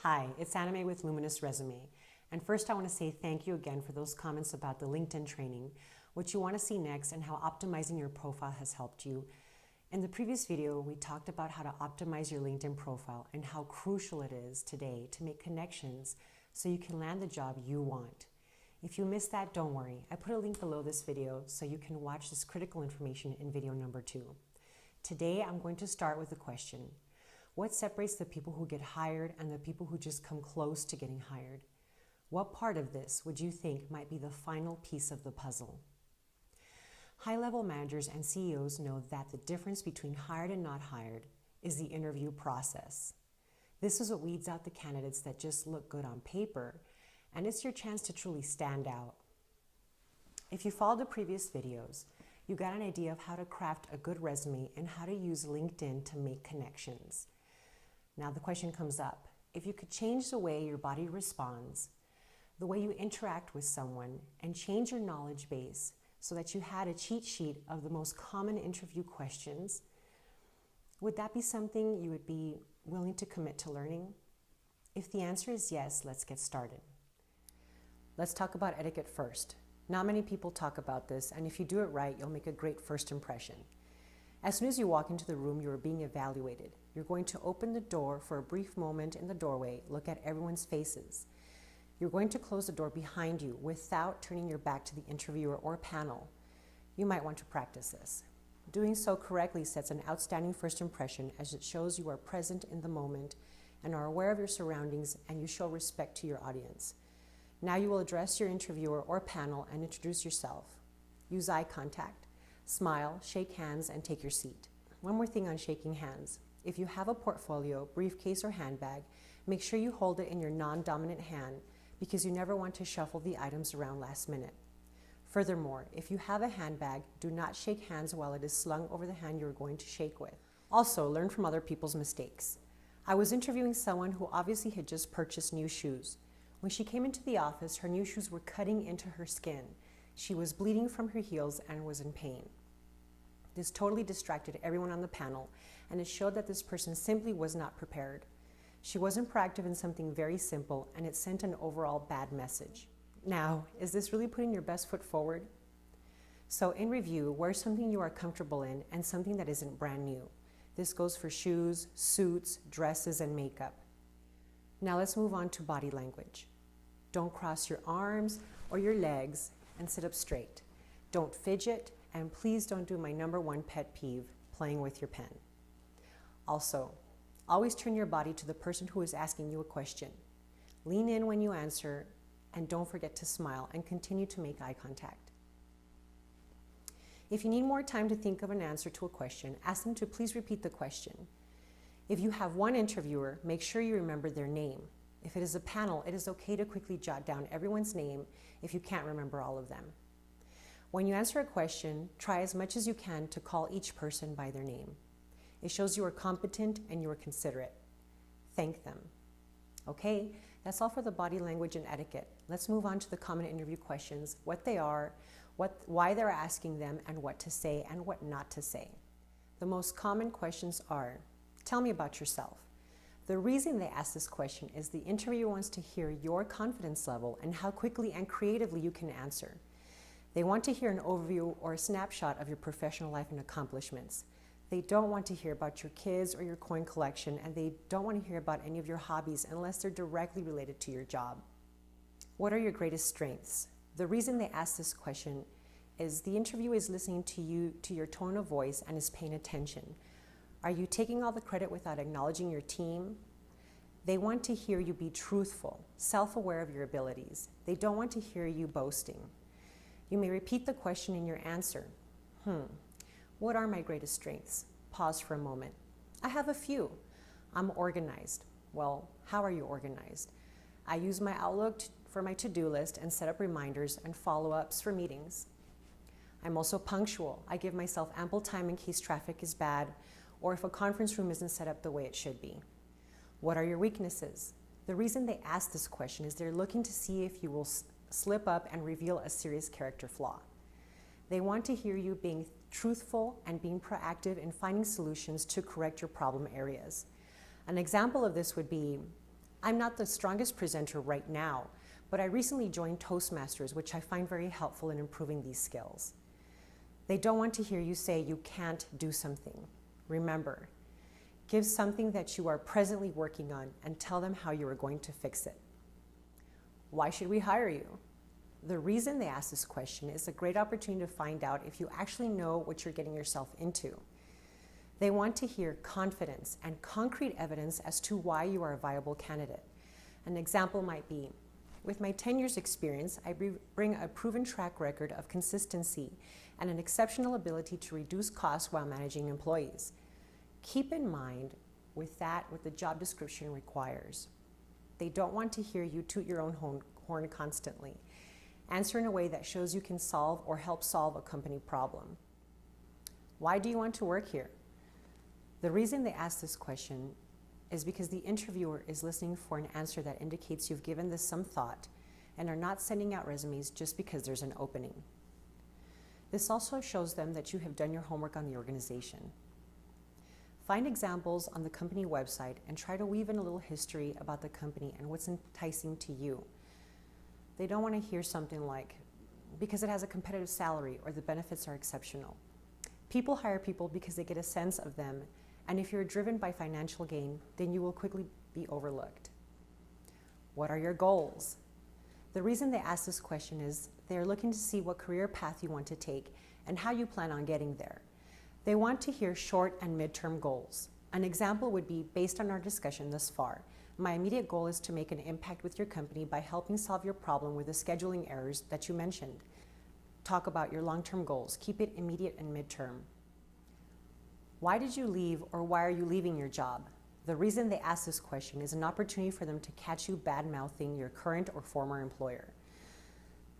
Hi, it's Anime with Luminous Resume. And first I want to say thank you again for those comments about the LinkedIn training, what you want to see next, and how optimizing your profile has helped you. In the previous video, we talked about how to optimize your LinkedIn profile and how crucial it is today to make connections so you can land the job you want. If you missed that, don't worry. I put a link below this video so you can watch this critical information in video number 2. Today, I'm going to start with a question. What separates the people who get hired and the people who just come close to getting hired? What part of this would you think might be the final piece of the puzzle? High-level managers and CEOs know that the difference between hired and not hired is the interview process. This is what weeds out the candidates that just look good on paper, and it's your chance to truly stand out. If you followed the previous videos, you got an idea of how to craft a good resume and how to use LinkedIn to make connections. Now the question comes up, if you could change the way your body responds, the way you interact with someone, and change your knowledge base so that you had a cheat sheet of the most common interview questions, would that be something you would be willing to commit to learning? If the answer is yes, let's get started. Let's talk about etiquette first. Not many people talk about this, and if you do it right, you'll make a great first impression. As soon as you walk into the room, you are being evaluated. You're going to open the door for a brief moment in the doorway, look at everyone's faces. You're going to close the door behind you without turning your back to the interviewer or panel. You might want to practice this. Doing so correctly sets an outstanding first impression as it shows you are present in the moment and are aware of your surroundings, and you show respect to your audience. Now you will address your interviewer or panel and introduce yourself. Use eye contact. Smile, shake hands, and take your seat. One more thing on shaking hands. If you have a portfolio, briefcase, or handbag, make sure you hold it in your non-dominant hand because you never want to shuffle the items around last minute. Furthermore, if you have a handbag, do not shake hands while it is slung over the hand you are going to shake with. Also, learn from other people's mistakes. I was interviewing someone who obviously had just purchased new shoes. When she came into the office, her new shoes were cutting into her skin. She was bleeding from her heels and was in pain. This totally distracted everyone on the panel, and it showed that this person simply was not prepared. She wasn't proactive in something very simple, and it sent an overall bad message. Now, is this really putting your best foot forward? So in review, wear something you are comfortable in and something that isn't brand new. This goes for shoes, suits, dresses, and makeup. Now let's move on to body language. Don't cross your arms or your legs and sit up straight. Don't fidget, and please don't do my #1 pet peeve, playing with your pen. Also, always turn your body to the person who is asking you a question. Lean in when you answer, and don't forget to smile and continue to make eye contact. If you need more time to think of an answer to a question, ask them to please repeat the question. If you have one interviewer, make sure you remember their name. If it is a panel, it is okay to quickly jot down everyone's name if you can't remember all of them. When you answer a question, try as much as you can to call each person by their name. It shows you are competent and you are considerate. Thank them. Okay, that's all for the body language and etiquette. Let's move on to the common interview questions, what they are, why they're asking them, and what to say and what not to say. The most common questions are, tell me about yourself. The reason they ask this question is the interviewer wants to hear your confidence level and how quickly and creatively you can answer. They want to hear an overview or a snapshot of your professional life and accomplishments. They don't want to hear about your kids or your coin collection, and they don't want to hear about any of your hobbies unless they're directly related to your job. What are your greatest strengths? The reason they ask this question is the interviewer is listening to you, to your tone of voice, and is paying attention. Are you taking all the credit without acknowledging your team? They want to hear you be truthful, self-aware of your abilities. They don't want to hear you boasting. You may repeat the question in your answer. What are my greatest strengths? Pause for a moment. I have a few. I'm organized. Well, how are you organized? I use my Outlook for my to-do list and set up reminders and follow-ups for meetings. I'm also punctual. I give myself ample time in case traffic is bad or if a conference room isn't set up the way it should be. What are your weaknesses? The reason they ask this question is they're looking to see if you will slip up and reveal a serious character flaw. They want to hear you being truthful and being proactive in finding solutions to correct your problem areas. An example of this would be, I'm not the strongest presenter right now, but I recently joined Toastmasters, which I find very helpful in improving these skills. They don't want to hear you say you can't do something. Remember, give something that you are presently working on and tell them how you are going to fix it. Why should we hire you? The reason they ask this question is a great opportunity to find out if you actually know what you're getting yourself into. They want to hear confidence and concrete evidence as to why you are a viable candidate. An example might be, with my 10 years experience, I bring a proven track record of consistency and an exceptional ability to reduce costs while managing employees. Keep in mind with that what the job description requires. They don't want to hear you toot your own horn constantly. Answer in a way that shows you can solve or help solve a company problem. Why do you want to work here? The reason they ask this question is because the interviewer is listening for an answer that indicates you've given this some thought and are not sending out resumes just because there's an opening. This also shows them that you have done your homework on the organization. Find examples on the company website and try to weave in a little history about the company and what's enticing to you. They don't want to hear something like, because it has a competitive salary or the benefits are exceptional. People hire people because they get a sense of them, and if you're driven by financial gain, then you will quickly be overlooked. What are your goals? The reason they ask this question is they are looking to see what career path you want to take and how you plan on getting there. They want to hear short and midterm goals. An example would be, based on our discussion thus far, my immediate goal is to make an impact with your company by helping solve your problem with the scheduling errors that you mentioned. Talk about your long-term goals. Keep it immediate and midterm. Why did you leave, or why are you leaving your job? The reason they ask this question is an opportunity for them to catch you bad-mouthing your current or former employer.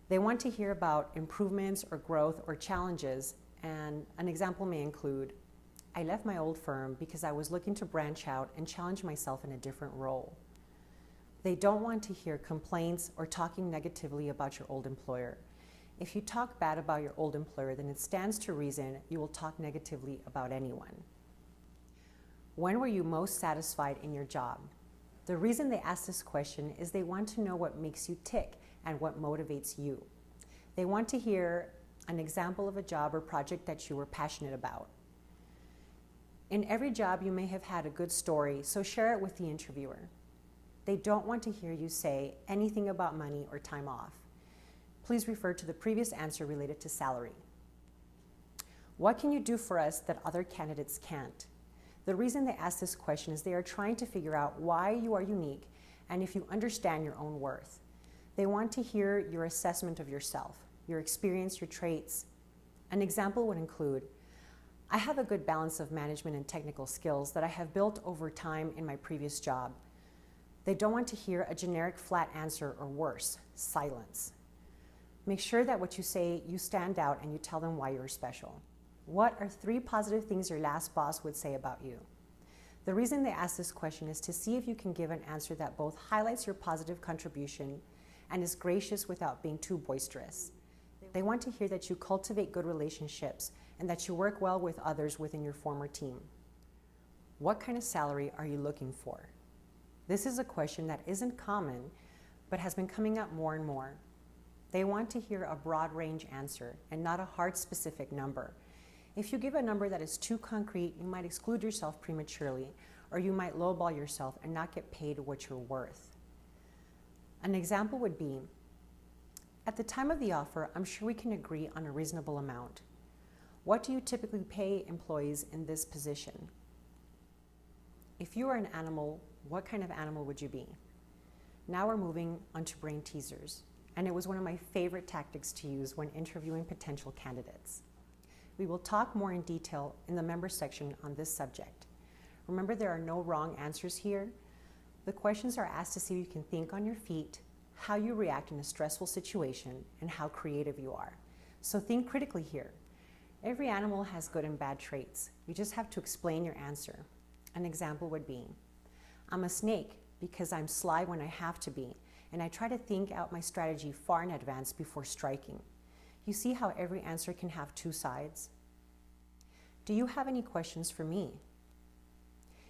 They want to hear about improvements or growth or challenges, and an example may include, I left my old firm because I was looking to branch out and challenge myself in a different role. They don't want to hear complaints or talking negatively about your old employer. If you talk bad about your old employer, then it stands to reason you will talk negatively about anyone. When were you most satisfied in your job? The reason they ask this question is they want to know what makes you tick and what motivates you. They want to hear an example of a job or project that you were passionate about. In every job, you may have had a good story, so share it with the interviewer. They don't want to hear you say anything about money or time off. Please refer to the previous answer related to salary. What can you do for us that other candidates can't? The reason they ask this question is they are trying to figure out why you are unique and if you understand your own worth. They want to hear your assessment of yourself, your experience, your traits. An example would include, I have a good balance of management and technical skills that I have built over time in my previous job. They don't want to hear a generic flat answer or worse, silence. Make sure that what you say, you stand out and you tell them why you're special. What are 3 positive things your last boss would say about you? The reason they ask this question is to see if you can give an answer that both highlights your positive contribution and is gracious without being too boisterous. They want to hear that you cultivate good relationships and that you work well with others within your former team. What kind of salary are you looking for? This is a question that isn't common, but has been coming up more and more. They want to hear a broad range answer and not a hard specific number. If you give a number that is too concrete, you might exclude yourself prematurely, or you might lowball yourself and not get paid what you're worth. An example would be, at the time of the offer, I'm sure we can agree on a reasonable amount. What do you typically pay employees in this position? If you are an animal, what kind of animal would you be? Now we're moving on to brain teasers, and it was one of my favorite tactics to use when interviewing potential candidates. We will talk more in detail in the member section on this subject. Remember, there are no wrong answers here. The questions are asked to see if you can think on your feet, how you react in a stressful situation, and how creative you are. So think critically here. Every animal has good and bad traits. You just have to explain your answer. An example would be, I'm a snake because I'm sly when I have to be, and I try to think out my strategy far in advance before striking. You see how every answer can have 2 sides? Do you have any questions for me?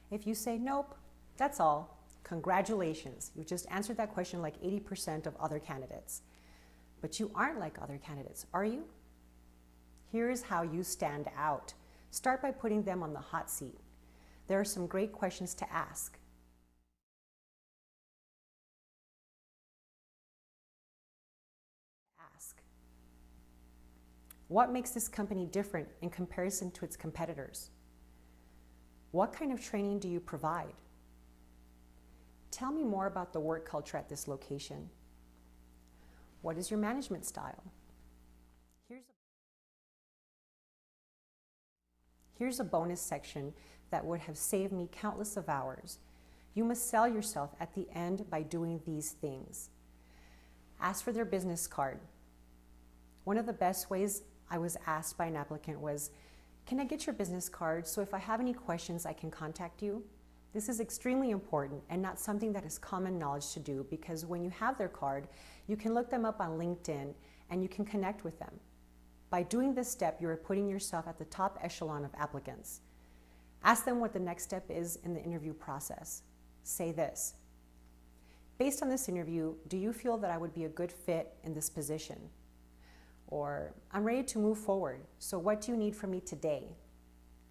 If you say, nope, that's all, Congratulations, you've just answered that question like 80% of other candidates. But you aren't like other candidates, are you? Here's how you stand out. Start by putting them on the hot seat. There are some great questions to ask. What makes this company different in comparison to its competitors? What kind of training do you provide? Tell me more about the work culture at this location. What is your management style? Here's a bonus section that would have saved me countless of hours. You must sell yourself at the end by doing these things. Ask for their business card. One of the best ways I was asked by an applicant was, "Can I get your business card so if I have any questions I can contact you?" This is extremely important and not something that is common knowledge to do, because when you have their card, you can look them up on LinkedIn and you can connect with them. By doing this step, you are putting yourself at the top echelon of applicants. Ask them what the next step is in the interview process. Say this: "Based on this interview, do you feel that I would be a good fit in this position?" Or, "I'm ready to move forward, so what do you need from me today?"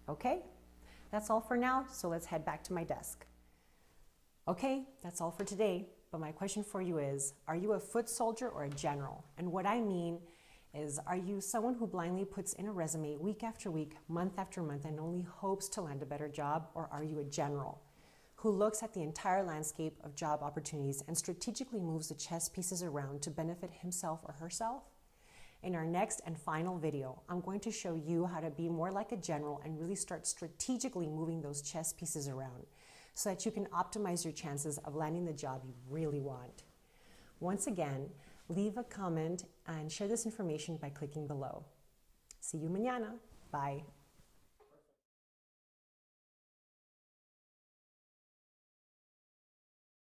Okay, that's all for now, so let's head back to my desk. Okay, that's all for today, but my question for you is, are you a foot soldier or a general? And what I mean is, are you someone who blindly puts in a resume week after week, month after month, and only hopes to land a better job? Or are you a general who looks at the entire landscape of job opportunities and strategically moves the chess pieces around to benefit himself or herself? In our next and final video, I'm going to show you how to be more like a general and really start strategically moving those chess pieces around so that you can optimize your chances of landing the job you really want. Once again, leave a comment and share this information by clicking below. See you mañana. Bye.